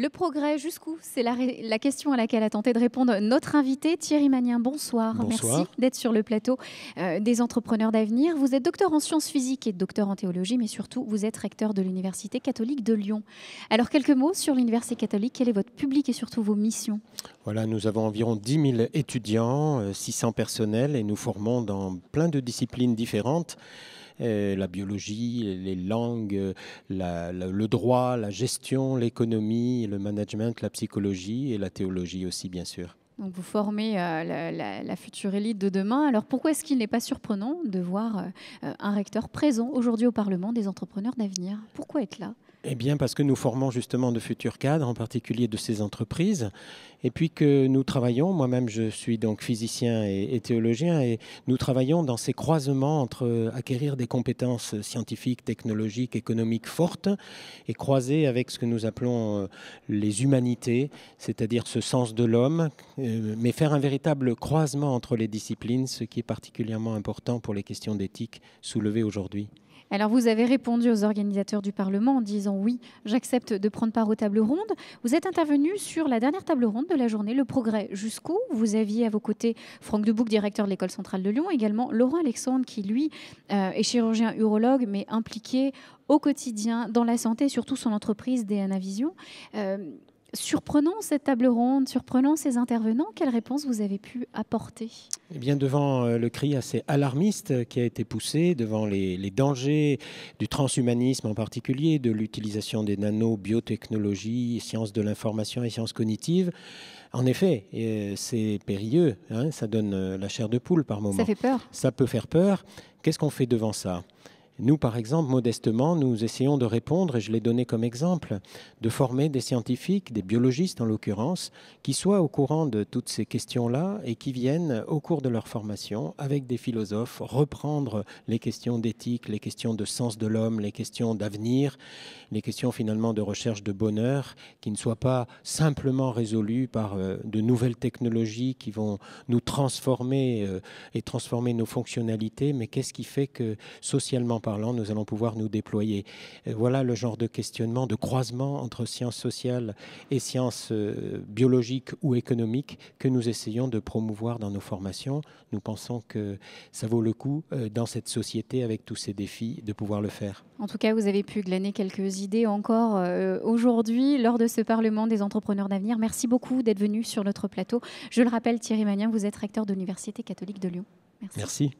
Le progrès, jusqu'où? C'est la question à laquelle a tenté de répondre notre invité, Thierry Magnin. Bonsoir. Bonsoir. Merci d'être sur le plateau des entrepreneurs d'avenir. Vous êtes docteur en sciences physiques et docteur en théologie, mais surtout, vous êtes recteur de l'Université catholique de Lyon. Alors, quelques mots sur l'Université catholique. Quel est votre public et surtout vos missions? Voilà, nous avons environ 10 000 étudiants, 600 personnels et nous formons dans plein de disciplines différentes. La biologie, les langues, le droit, la gestion, l'économie, le management, la psychologie et la théologie aussi, bien sûr. Donc vous formez la future élite de demain. Alors pourquoi est-ce qu'il n'est pas surprenant de voir un recteur présent aujourd'hui au Parlement des entrepreneurs d'avenir? Pourquoi être là? Eh bien, parce que nous formons justement de futurs cadres, en particulier de ces entreprises, et puis que nous travaillons, moi-même je suis donc physicien et théologien, et nous travaillons dans ces croisements entre acquérir des compétences scientifiques, technologiques, économiques fortes, et croiser avec ce que nous appelons les humanités, c'est-à-dire ce sens de l'homme, mais faire un véritable croisement entre les disciplines, ce qui est particulièrement important pour les questions d'éthique soulevées aujourd'hui. Alors, vous avez répondu aux organisateurs du Parlement en disant oui, j'accepte de prendre part aux tables rondes. Vous êtes intervenu sur la dernière table ronde de la journée, Le Progrès jusqu'où? Vous aviez à vos côtés Franck Debouc, directeur de l'École centrale de Lyon, également Laurent Alexandre, qui lui est chirurgien urologue, mais impliqué au quotidien dans la santé, surtout son entreprise DNA Vision. Surprenant cette table ronde, surprenant ces intervenants, quelle réponse vous avez pu apporter? Eh bien, devant le cri assez alarmiste qui a été poussé, devant les dangers du transhumanisme en particulier, de l'utilisation des nanobiotechnologies, sciences de l'information et sciences cognitives, en effet, c'est périlleux, hein, ça donne la chair de poule par moment. Ça fait peur. Ça peut faire peur. Qu'est-ce qu'on fait devant ça ? Nous, par exemple, modestement, nous essayons de répondre, et je l'ai donné comme exemple, de former des scientifiques, des biologistes en l'occurrence, qui soient au courant de toutes ces questions-là et qui viennent, au cours de leur formation, avec des philosophes, reprendre les questions d'éthique, les questions de sens de l'homme, les questions d'avenir, les questions finalement de recherche de bonheur, qui ne soient pas simplement résolues par de nouvelles technologies qui vont nous transformer et transformer nos fonctionnalités, mais qu'est-ce qui fait que socialement parlant, nous allons pouvoir nous déployer. Voilà le genre de questionnement, de croisement entre sciences sociales et sciences biologiques ou économiques que nous essayons de promouvoir dans nos formations. Nous pensons que ça vaut le coup, dans cette société, avec tous ces défis, de pouvoir le faire. En tout cas, vous avez pu glaner quelques idées encore aujourd'hui lors de ce Parlement des entrepreneurs d'avenir. Merci beaucoup d'être venu sur notre plateau. Je le rappelle, Thierry Magnin, vous êtes recteur de l'Université catholique de Lyon. Merci. Merci.